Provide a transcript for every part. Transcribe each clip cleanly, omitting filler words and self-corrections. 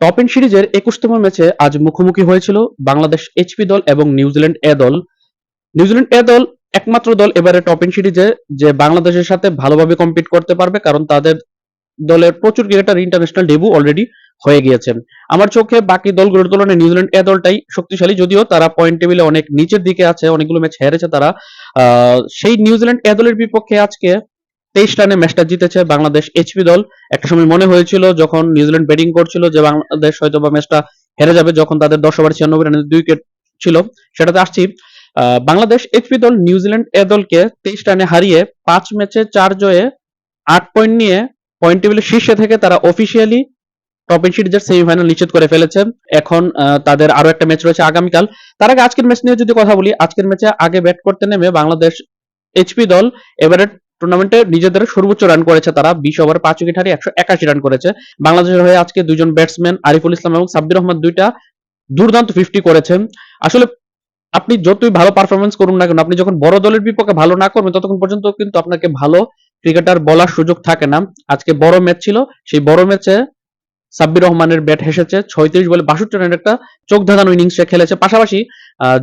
Top and সিরিজের 21তম ম্যাচে আজ মুখোমুখি হয়েছিল বাংলাদেশ এইচপি দল এবং নিউজিল্যান্ড এ দল। নিউজিল্যান্ড এ দল একমাত্র দল এবারে টপ এন্ড সিরিজে যে বাংলাদেশের সাথে ভালোভাবে কম্পিট করতে পারবে, কারণ তাদের দলের প্রচুর ক্রিকেটার ইন্টারন্যাশনাল ডেবু অলরেডি হয়ে গিয়েছেন। আমার চোখে বাকি দলগুলোর তুলনায় নিউজিল্যান্ড এ দলটাই শক্তিশালী, যদিও তারা পয়েন্ট টেবিলে অনেক নিচের দিকে আছে, অনেকগুলো ম্যাচ হেরেছে তারা। সেই নিউজিল্যান্ড এ দলের বিপক্ষে আজকে 23 রানে ম্যাচটা জিতেছে বাংলাদেশ এইচপি দল। একটা সময় মনে হয়েছিল যখন নিউজিল্যান্ড ব্যাটিং করছিল যে বাংলাদেশ হয়তো বা ম্যাচটা হেরে যাবে, যখন তাদের 10 ওভার 96 রানে 2 উইকেট ছিল। সেটাতে আসছি। বাংলাদেশ এইচপি দল নিউজিল্যান্ড এ দলকে 23 রানে হারিয়ে 5 ম্যাচে 4 জয়ে 8 পয়েন্ট নিয়ে পয়েন্ট টেবিলের শীর্ষে থেকে তারা অফিসিয়ালি টপ এন্ড সিরিজের সেমিফাইনাল নিশ্চিত করে ফেলেছে। এখন তাদের আরো একটা ম্যাচ রয়েছে আগামীকাল। তার আগে আজকের ম্যাচ নিয়ে যদি কথা বলি, আজকের ম্যাচে আগে ব্যাট করতে নেমে বাংলাদেশ এইচপি দল এবারে টুর্নামেন্টে নিজেদের সর্বোচ্চ রান করেছে। তারা 20 ওভারে 5 উইকেট হারিয়ে 181 রান করেছে। বাংলাদেশের হয়ে আজকে দুজন ব্যাটসম্যান আরিফুল ইসলাম এবং সাব্বির রহমান দুইটা দুর্দান্ত 50 করেছেন। আসলে আপনি যতই ভালো পারফরমেন্স করুন না কেন, আপনি যখন বড় দলের বিপক্ষে ভালো না করবেন ততক্ষণ পর্যন্ত কিন্তু আপনাকে ভালো ক্রিকেটার বলার সুযোগ থাকে না। আজকে বড় ম্যাচ ছিল, সেই বড় ম্যাচে সাব্বির রহমানের ব্যাট হেসেছে। 36 বলে 62 রানের একটা চোখ ধাঁধানো ইনিংস সে খেলেছে। পাশাপাশি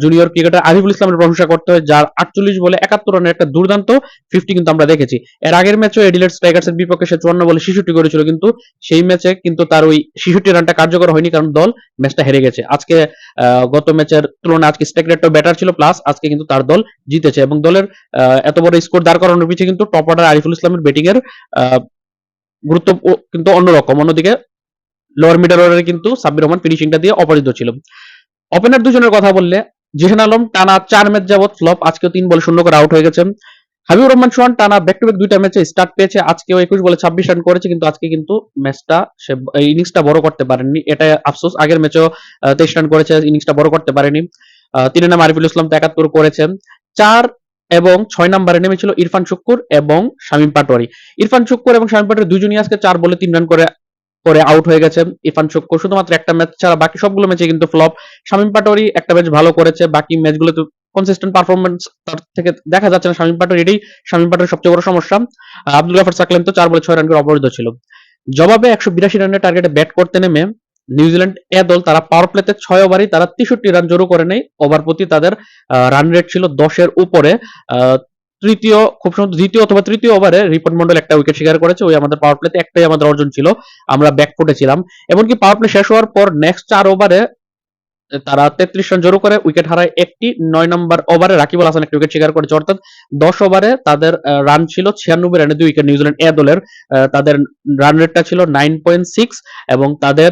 জুনিয়র ক্রিকেটার আরিফুল ইসলামের প্রশংসা করতে হয়, যার 48 বলে 71 রানের একটা দুর্দান্ত 50 কিন্তু আমরা দেখেছি। এর আগের ম্যাচে এডিলেড স্ট্রাইকার্স এর বিপক্ষে সে 54 বলে 66 করেছিল, কিন্তু সেই ম্যাচে কিন্তু তার ওই 66 রানটা কার্যকর হয়নি, কারণ দল ম্যাচটা হেরে গেছে। আজকে গত ম্যাচের তুলনায় আজকে স্ট্রাইক রেটটা বেটার ছিল, প্লাস আজকে কিন্তু তার দল জিতেছে এবং দলের এত বড় স্কোর দাঁড় করানোর পিছিয়ে কিন্তু টপ অর্ডার আরিফুল ইসলামের ব্যাটিং এর গুরুত্ব কিন্তু অন্যরকম। অন্যদিকে লোয়ার মিডল অর্ডারে কিন্তু সাব্বির রহমান ফিনিশিংটা দিয়ে অপরাজিত ছিল। ওপেনার দুজনের কথা বললে, জিহান আলম টানা 4 ম্যাচ যাবত ফ্লপ, আজকেও 3 বলে 0 করে আউট হয়ে গেছেন। হাবিবুর রহমান সোহান টানা ব্যাক টু ব্যাক 2টা ম্যাচে স্টার্ট পেয়েছে, আজকেও 21 বলে 26 রান করেছে, কিন্তু আজকে কিন্তু ম্যাচটা সে ইনিংসটা বড় করতে পারেনি, এটা আফসোস। আগের ম্যাচেও 23 রান করেছে, ইনিংসটা বড় করতে পারেনি। 3 নাম আরিফুল ইসলাম তো 71 করেছেন। 4 এবং 6 নম্বরে নেমেছিল ইরফান শুক্কুর এবং শামীম পাটোয়ারি। ইরফান শুক্কুর এবং শামীম পাটোয়ারি দুজনই আজকে 4 বলে 3 রান করে করে আউট হয়ে গেছে। ইরফান শুক্কুর শুধুমাত্র একটা ম্যাচ ছাড়া বাকি সবগুলো ম্যাচে কিন্তু ফ্লপ। শামীম পাটোয়ারি একটা ম্যাচ ভালো করেছে, বাকি ম্যাচগুলোতে কনসিস্টেন্ট পারফরমেন্স তার থেকে দেখা যাচ্ছে না শামীম পাটোয়ারি, এটাই শামীম পাটোয়ারির সবচেয়ে বড় সমস্যা। আব্দুল গাফার সাকলাইন তো 4 বলে 6 রান করে অপরাজিত ছিল। জবাবে 182 রানের টার্গেটে ব্যাট করতে নেমে নিউজিল্যান্ড এ দল তারা পাওয়ার প্লেতে 6 ওভারই তারা 63 রান জড়ো করে নেয়। ওভার প্রতি তাদের রান রেট ছিল 10-এর উপরে। খুব সম্ভবত দ্বিতীয় অথবা তৃতীয় ওভারে রিপন মন্ডল একটা উইকেট শিকার করেছে। ওই আমাদের পাওয়ার প্লেতে একটাই আমাদের অর্জন ছিল, আমরা ব্যাকফুটে ছিলাম। এমনকি পাওয়ার প্লে শেষ হওয়ার পর নেক্সট 4 ওভারে তারা 33 রান জড়ো করে উইকেট হারায় একটি। 9 নম্বর ওভারে রাকিবুল হাসান একটা উইকেট শিকার করেছে, অর্থাৎ 10 ওভারে তাদের রান ছিল 96 রানে 2 উইকেট। নিউজিল্যান্ড এ দলের তাদের রান রেটটা ছিল 9.6 এবং তাদের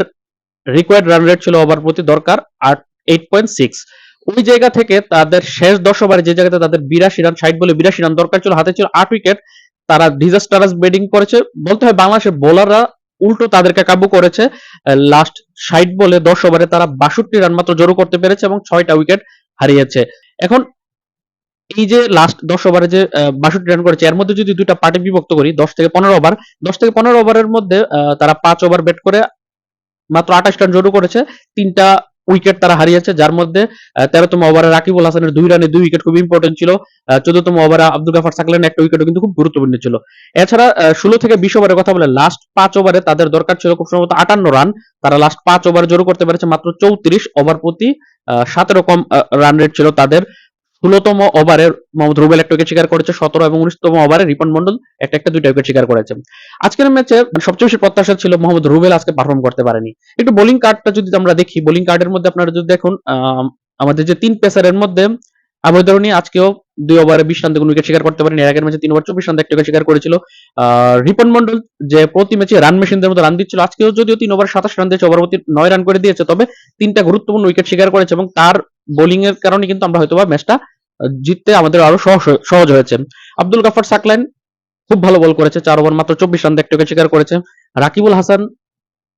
রিকোয়ার্ড রান রেট ছিল ওভার প্রতি দরকার 8.6। ওই জায়গা থেকে তাদের শেষ 10 ওভারে যে জায়গাতে তাদের 82 রান 60 বলে 82 রান দরকার ছিল, হাতে ছিল 8 উইকেট, তারা ডিজাস্টারাস ব্যাটিং করেছে। বলতে হয় বাংলাদেশের বোলাররা উল্টো তাদেরকে কাবু করেছে। লাস্ট 60 বলে 10 ওভারে তারা 62 রান মাত্র জড়ো করতে পেরেছে এবং 6টা উইকেট হারিয়েছে। এখন এই যে লাস্ট 10 ওভারে যে 62 রান করেছে, এর মধ্যে যদি দুইটা পার্টি বিভক্ত করি, 10 থেকে 15 ওভার, 10 থেকে 15 ওভারের মধ্যে তারা 5 ওভার ব্যাট করে মাত্র 28 রান জড়ো করেছে, 3টা উইকেট তারা হারিয়েছে, যার মধ্যে 13তম ওভারে রাকিবুল হাসানের 2 রানে 2 উইকেট খুব ইম্পর্টেন্ট ছিল। 14তম ওভারে আব্দুল গাফার সাকলাইনের একটা উইকেটও কিন্তু খুব গুরুত্বপূর্ণ ছিল। এছাড়া 16 থেকে 20 ওভারের কথা বলে লাস্ট 5 ওভারে তাদের দরকার ছিল খুব সম্ভবত 58 রান, তারা লাস্ট 5 ওভারে জড়ো করতে পেরেছে মাত্র 34। ওভার প্রতি 17 কম রান রেট ছিল তাদের। 16তম ওভারে মোহাম্মদ রুবেল একটা উইকেট শিকার করেছে, 17 এবং 19তম ওভারে রিপন মন্ডল একটা দুইটা উইকেট শিকার করেছে। আজকের ম্যাচে সবচেয়ে বেশি প্রত্যাশা ছিল মোহাম্মদ রুবেল আজকে পারফর্ম করতে পারেনি। একটু বোলিং কার্ডটা যদি আমরা দেখি, বোলিং কার্ডের মধ্যে আপনারা যদি দেখুন, আমাদের যে 3 পেসারের মধ্যে আবুদরনি আজকেও 2 ওভারে 20 রান দিয়ে কোনো উইকেট শিকার করতে পারেনি। এর আগের ম্যাচে 3 ওভার 24 রান দিয়ে একটা উইকেট শিকার করেছিল। রিপন মন্ডল যে প্রতি ম্যাচে রান মেশিনদের মতো রান দিচ্ছিল, আজকেও যদিও 3 ওভার 27 রান দিয়েছে, ওভার প্রতি 9 রান করে দিয়েছে, তবে 3টা গুরুত্বপূর্ণ উইকেট শিকার করেছে এবং তার বোলিং এর কারণে কিন্তু আমরা হয়তোবা ম্যাচটা জিততে আমাদের আরো সহজ হয়েছে। আব্দুল গাফার সাকলাইন খুব ভালো বল করেছে, 4 ওভার মাত্র 24 রান দিয়ে একটা উইকেট শিকার করেছে। রাকিবুল হাসান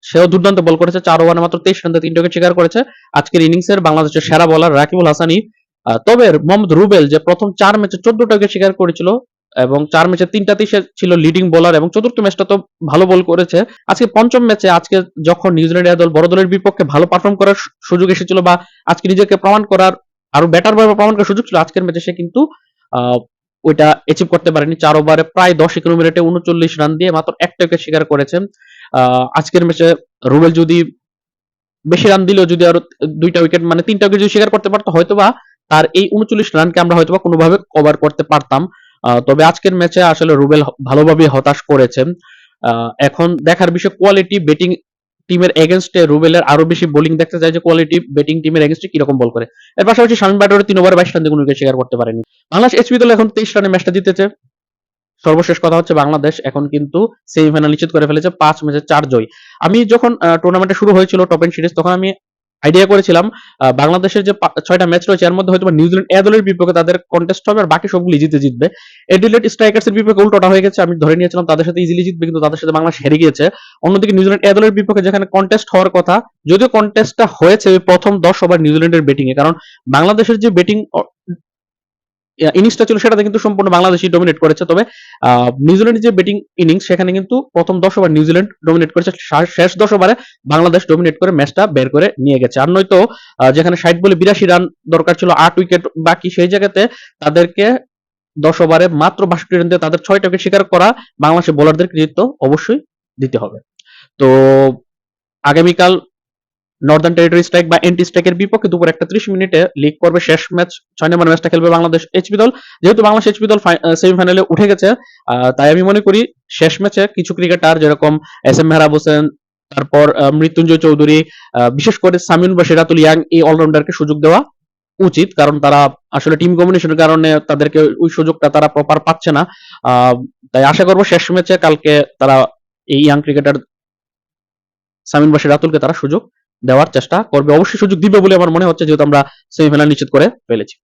সেও দুর্দান্ত বল করেছে, 4 ওভারে মাত্র 23 রান দিয়ে 3টা উইকেট শিকার করেছে। আজকের ইনিংসের বাংলাদেশের সেরা বোলার রাকিবুল হাসানই। তবে মোহাম্মদ রুবেল যে প্রথম 4 ম্যাচে 14টা উইকেট শিকার করেছিল এবং 4 ম্যাচে 3টাতেই সে ছিল লিডিং বোলার এবং চতুর্থ ম্যাচটা তো ভালো বল করেছে। আজকে পঞ্চম ম্যাচে আজকে যখন নিউজিল্যান্ড দল বড় দলের বিপক্ষে ভালো পারফর্ম করার সুযোগ এসেছিল বা আজকে নিজেকে প্রমাণ করার আরো বেটার ভাবে প্রমাণ করার সুযোগ ছিল, আজকের ম্যাচে সে কিন্তু ওইটা অ্যাচিভ করতে পারেনি। 4 ওভারে প্রায় 10-11 মিনিটে 39 রান দিয়ে মাত্র একটা উইকেট শিকার করেছে। আজকের ম্যাচে রুবেল যদি বেশি রান দিলেও যদি আরো 2টা উইকেট মানে 3টা উইকেট যদি শিকার করতে পারতো হয়তোবা তার এই 39 রানকে আমরা হয়তোবা কোনোভাবে কভার করতে পারতাম। তবে আজকের ম্যাচে আসলে রুবেল ভালোভাবে হতাশ করেছেন। এখন দেখার বিষয় কোয়ালিটি ব্যাটিং টিমের এগেনস্টে রুবেলের আরো বেশি বোলিং দেখতে চাই যে কোয়ালিটি ব্যাটিং টিমের এগেনস্টে কিরকম বল করে। এর পাশাপাশি শামীম বাটুরে 3 ওভারে 22 রান দিয়ে কোনো উইকেট শিকার করতে পারেনি। বাংলাদেশ এইচপি দল এখন 23 রানে ম্যাচটা জিতেছে। সর্বশেষ কথা হচ্ছে বাংলাদেশ এখন কিন্তু সেমিফাইনাল নিশ্চিত করে ফেলেছে, 5 ম্যাচে 4 জয়। আমি যখন টুর্নামেন্টটা শুরু হয়েছিল টপ এন্ড সিরিজ তখন আমি আইডিয়া করেছিলাম বাংলাদেশের যে 6টা ম্যাচ রয়েছে এর মধ্যে হয়তো নিউজিল্যান্ড এ দলের বিপক্ষে তাদের কন্টেস্ট হবে আর বাকি সবগুলো জিতবে। এডিলেড স্ট্রাইকার্স এর বিপক্ষে উল্টোটা হয়ে গেছে। আমি ধরে নিয়েছিলাম তাদের সাথে ইজিলি জিতবে, কিন্তু তাদের সাথে বাংলাদেশ হেরে গিয়েছে। অন্যদিকে নিউজিল্যান্ড এ দলের বিপক্ষে যেখানে কন্টেস্ট হওয়ার কথা, যদিও কন্টেস্টটা হয়েছে ওই প্রথম 10 ওভার নিউজিল্যান্ডের ব্যাটিং এ, কারণ বাংলাদেশের যে ব্যাটিং ইনিংসটা ছিল সেটাতে কিন্তু সম্পূর্ণ বাংলাদেশই ডমিনেট করেছে। তবে নিউজিল্যান্ডের যে ব্যাটিং ইনিংস সেখানে কিন্তু প্রথম 10 ওভার নিউজিল্যান্ড ডমিনেট করেছে, শেষ 10 ওভারে বাংলাদেশ ডমিনেট করে ম্যাচটা বের করে নিয়ে গেছে। আর নয়তো যেখানে 60 বলে 82 রান দরকার ছিল, 8 উইকেট বাকি, সেই জায়গাতে তাদেরকে 10 ওভারে মাত্র 62 রান দিয়ে তাদের 6টা উইকেট শিকার করা বাংলাদেশের বোলারদের কৃতিত্ব অবশ্যই দিতে হবে। তো আগামীকাল নর্দার্ন টেরিটরি স্ট্রাইক বা এন্টি স্ট্রাইকের বিপক্ষে দুপুর 1:30 লিগ পর্বে শেষ ম্যাচ 6 নম্বর ম্যাচটা খেলবে বাংলাদেশ এইচপি দল। যেহেতু বাংলাদেশ এইচপি দল সেমিফাইনালে উঠে গেছে, তাই আমি মনে করি শেষ ম্যাচে কিছু ক্রিকেটার যেরকম এস এম মেহরাব হোসেন, তারপর মৃত্যুঞ্জয় চৌধুরী, বিশেষ করে সামিউল বা সিরাতুল ইয়াং, এই অলরাউন্ডারকে সুযোগ দেওয়া উচিত, কারণ তারা আসলে টিম কম্বিনেশনের কারণে তাদেরকে ওই সুযোগটা তারা প্রপার পাচ্ছে না। তাই আশা করবো শেষ ম্যাচে কালকে তারা এই ইয়াং ক্রিকেটার সামিন বা সিরাতুলকে তারা সুযোগ দেওয়ার চেষ্টা করবে। অবশ্যই সুযোগ দিবে বলে আমার মনে হচ্ছে, যেহেতু আমরা সেমিফাইনাল নিশ্চিত করে ফেলেছি।